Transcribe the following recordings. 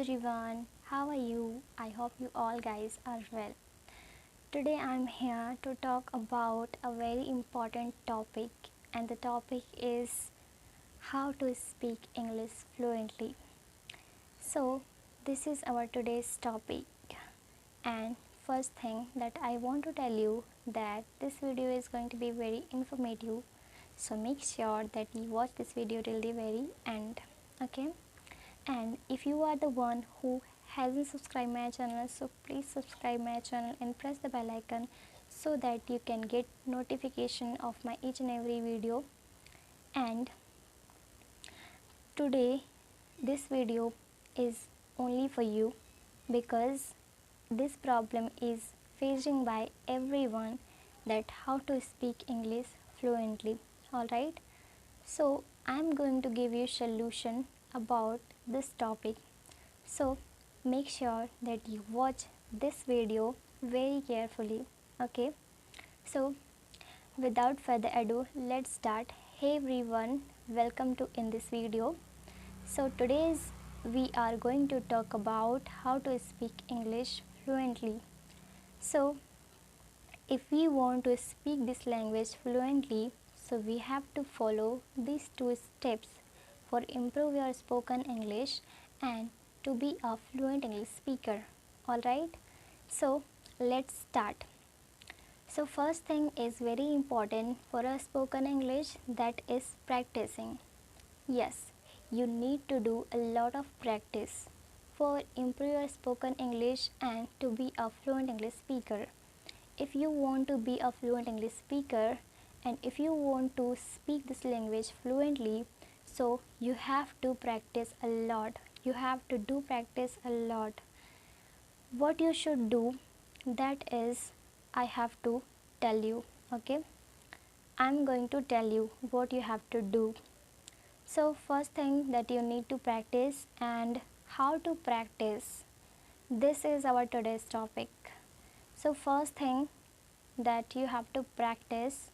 everyone, how are you? I hope you all guys are well. Today I'm here to talk about a very important topic, and the topic is how to speak English fluently. So, this is our today's topic, and first thing that I want to tell you that this video is going to be very informative, so make sure that you watch this video till the very end. Okay, and if you are the one who hasn't subscribed my channel, so please subscribe my channel and press the bell icon so that you can get notification of my each and every video. And today this video is only for you because this problem is facing by everyone, that how to speak English fluently. Alright, so I'm going to give you solution about this topic, so make sure that you watch this video very carefully. Okay, so without further ado, let's start. Hey everyone, welcome to in this video. So today's we are going to talk about how to speak English fluently. So if we want to speak this language fluently, so we have to follow these two steps for improve your spoken English and to be a fluent English speaker. Alright, so let's start. So first thing is very important for a spoken English, that is practicing. Yes, you need to do a lot of practice for improve your spoken English and to be a fluent English speaker. If you want to be a fluent English speaker and if you want to speak this language fluently, so you have to practice a lot. You have to do practice a lot. What you should do, that is I have to tell you. Okay, I'm going to tell you what you have to do. So first thing that you need to practice, and how to practice, this is our today's topic. So first thing that you have to practice,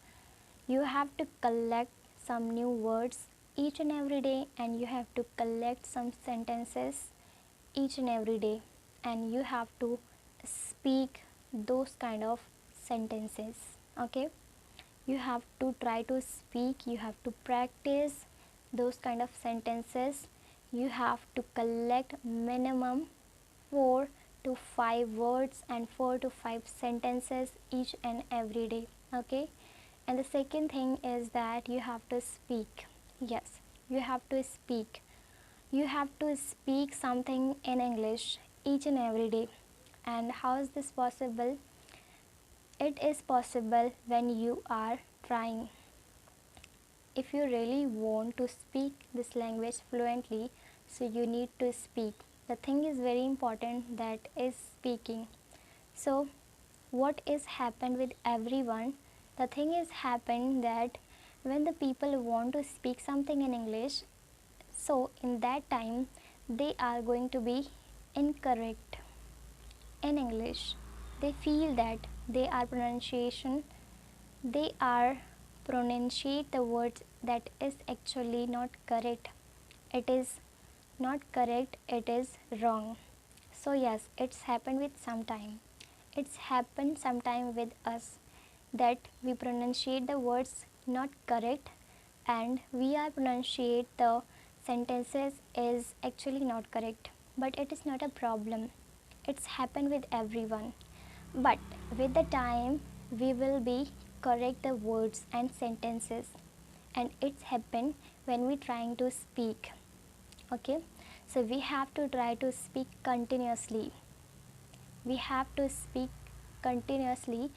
you have to collect some new words each and every day, and you have to collect some sentences each and every day, and you have to speak those kind of sentences. Okay, you have to try to speak, you have to practice those kind of sentences. You have to collect minimum 4 to 5 words and 4 to 5 sentences each and every day. Okay, and the second thing is that you have to speak. Yes, you have to speak. You have to speak something in English each and every day. And how is this possible? It is possible when you are trying. If you really want to speak this language fluently, so you need to speak. The thing is very important, that is speaking. So what is happened with everyone, the thing is happened that when the people want to speak something in English, so in that time they are going to be incorrect in English. They feel that they are pronunciate the words that is actually not correct. It is not correct, it is wrong. So yes, it's happened with sometime. It's happened sometime with us, that we pronunciate the words not correct, and we are pronunciate the sentences is actually not correct. But it is not a problem. It's happened with everyone. But with the time we will be correct the words and sentences, and it's happened when we trying to speak. Okay, so we have to try to speak continuously. We have to speak continuously,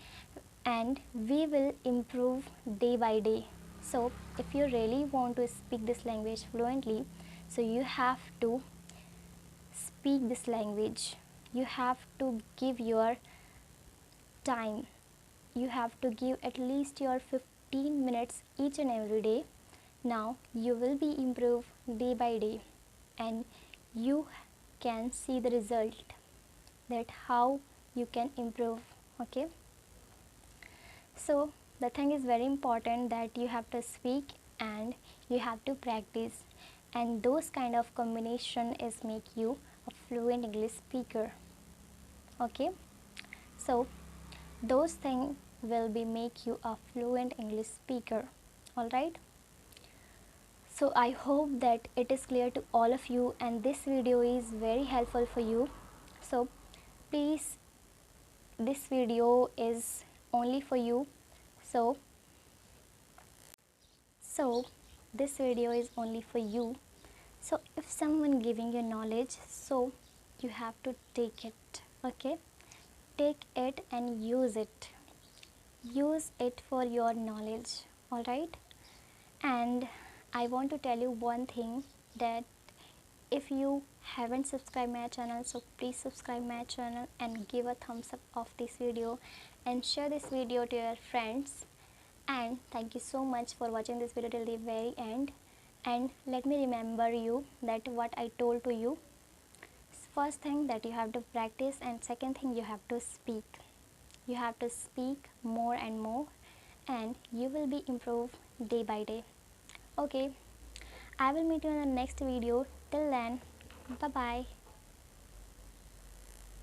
and we will improve day by day. So if you really want to speak this language fluently, so you have to speak this language. You have to give your time. You have to give at least your 15 minutes each and every day. Now you will be improved day by day, and you can see the result, that how you can improve. Okay, so the thing is very important, that you have to speak and you have to practice, and those kind of combination is make you a fluent English speaker. Okay, so those things will be make you a fluent English speaker. All right, so I hope that it is clear to all of you and this video is very helpful for you. So please, this video is only for you. So this video is only for you. So if someone giving you knowledge, so you have to take it. Okay, take it and use it. Use it for your knowledge. All right, and I want to tell you one thing, that if you haven't subscribed my channel, so please subscribe my channel and give a thumbs up of this video and share this video to your friends. And thank you so much for watching this video till the very end. And let me remember you that what I told to you. First thing, that you have to practice, and second thing, you have to speak. You have to speak more and more, and you will be improved day by day. Okay, I will meet you in the next video. Till then, bye bye.